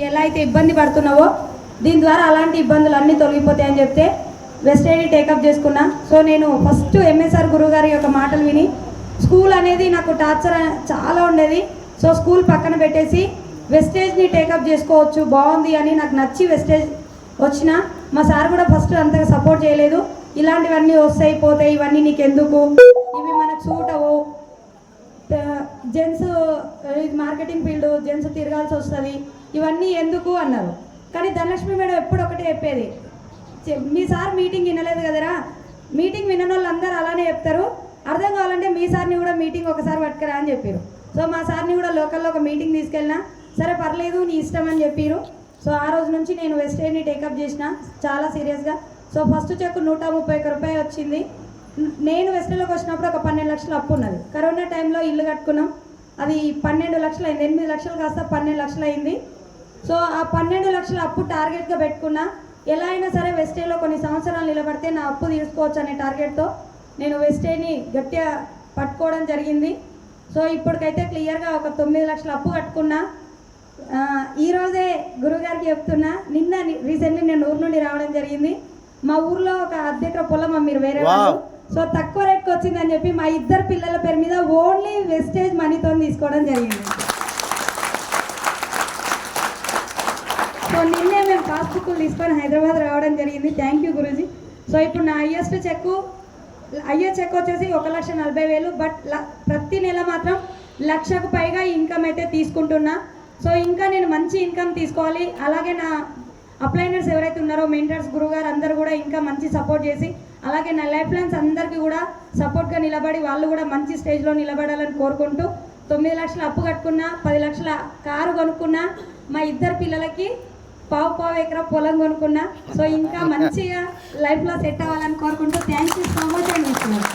ఎలా అయితే ఇబ్బంది పడుతున్నావో దీని ద్వారా అలాంటి ఇబ్బందులు అన్నీ తొలగిపోతాయని చెప్తే వెస్టేజ్ని టేకప్ చేసుకున్నా. సో నేను ఫస్ట్ ఎంఎస్ఆర్ గురువు గారి యొక్క మాటలు విని స్కూల్ అనేది నాకు టార్చర్ చాలా ఉండేది. సో స్కూల్ పక్కన పెట్టేసి వెస్టేజ్ని టేకప్ చేసుకోవచ్చు బాగుంది అని నాకు నచ్చి వెస్టేజ్ వచ్చిన. మా సార్ కూడా ఫస్ట్ అంతగా సపోర్ట్ చేయలేదు. ఇలాంటివన్నీ వస్తాయి పోతాయి, ఇవన్నీ నీకు ఎందుకు, ఇవి మనకు సూట్ అవ్వవు, జెంట్స్ మార్కెటింగ్ ఫీల్డ్ జెంట్స్ తిరగాల్సి వస్తుంది, ఇవన్నీ ఎందుకు అన్నారు. కానీ ధనలక్ష్మి మేడం ఎప్పుడు ఒకటే చెప్పేది, మీ సార్ మీటింగ్ వినలేదు కదరా, మీటింగ్ వినని వాళ్ళు అందరూ అలానే చెప్తారు, అర్థం కావాలంటే మీ సార్ని కూడా మీటింగ్ ఒకసారి పట్టుకురా అని చెప్పారు. సో మా సార్ని కూడా లోకల్లో ఒక మీటింగ్ తీసుకెళ్ళినా, సరే పర్లేదు నీ ఇష్టం అని చెప్పారు. సో ఆ రోజు నుంచి నేను వెస్టేజ్ని టేకప్ చేసిన చాలా సీరియస్గా. సో ఫస్ట్ చెక్ 131 రూపాయలు వచ్చింది. నేను వెస్టేజ్లోకి వచ్చినప్పుడు ఒక 12 లక్షలు అప్పు ఉన్నది. కరోనా టైంలో ఇల్లు కట్టుకున్నాం, అది 12 లక్షలు అయింది. 8 లక్షలు కాస్త 12 లక్షలు అయింది. సో ఆ 12 లక్షల అప్పు టార్గెట్గా పెట్టుకున్నా. ఎలా అయినా సరే వెస్టేజ్లో కొన్ని సంవత్సరాలు నిలబడితే నా అప్పు తీసుకోవచ్చు అనే టార్గెట్తో నేను వెస్టేజ్ని గట్టిగా పట్టుకోవడం జరిగింది. సో ఇప్పటికైతే క్లియర్గా ఒక 9 లక్షల అప్పు కట్టుకున్నా. ఈరోజే గురువుగారికి చెప్తున్నా, నిన్న రీసెంట్లీ నేను ఊరు నుండి రావడం జరిగింది. మా ఊర్లో ఒక అద్దెకర పొలం మీరు వేరే వాళ్ళు, సో తక్కువ రేట్కి వచ్చిందని చెప్పి మా ఇద్దరు పిల్లల పేరు మీద ఓన్లీ వెస్టేజ్ మనీతో తీసుకోవడం జరిగింది. సో నిన్నే మేము పాస్బుక్లు తీసుకొని హైదరాబాద్ రావడం జరిగింది. Thank you Guruji. సో ఇప్పుడు నా హయ్యెస్ట్ చెక్ వచ్చేసి 1,40,000. బట్ ప్రతి నెల మాత్రం 1,00,000కు పైగా ఇన్కమ్ అయితే తీసుకుంటున్నా. సో ఇంకా నేను మంచి ఇన్కమ్ తీసుకోవాలి. అలాగే నా అప్లైనర్స్ ఎవరైతే ఉన్నారో మెంటర్స్ గురువుగారు అందరూ కూడా ఇంకా మంచి సపోర్ట్ చేసి, అలాగే నా లైఫ్ లైన్స్ అందరికీ కూడా సపోర్ట్గా నిలబడి వాళ్ళు కూడా మంచి స్టేజ్లో నిలబడాలని కోరుకుంటూ 9 లక్షలు అప్పు కట్టుకున్నా, 10 లక్షల కారు కొనుక్కున్నా, మా ఇద్దరు పిల్లలకి పావు ఎకరా పొలం కొనుక్కున్నా. సో ఇంకా మంచిగా లైఫ్లో సెట్ అవ్వాలని కోరుకుంటూ థ్యాంక్ యూ సో మచ్ అని చెప్తున్నాను.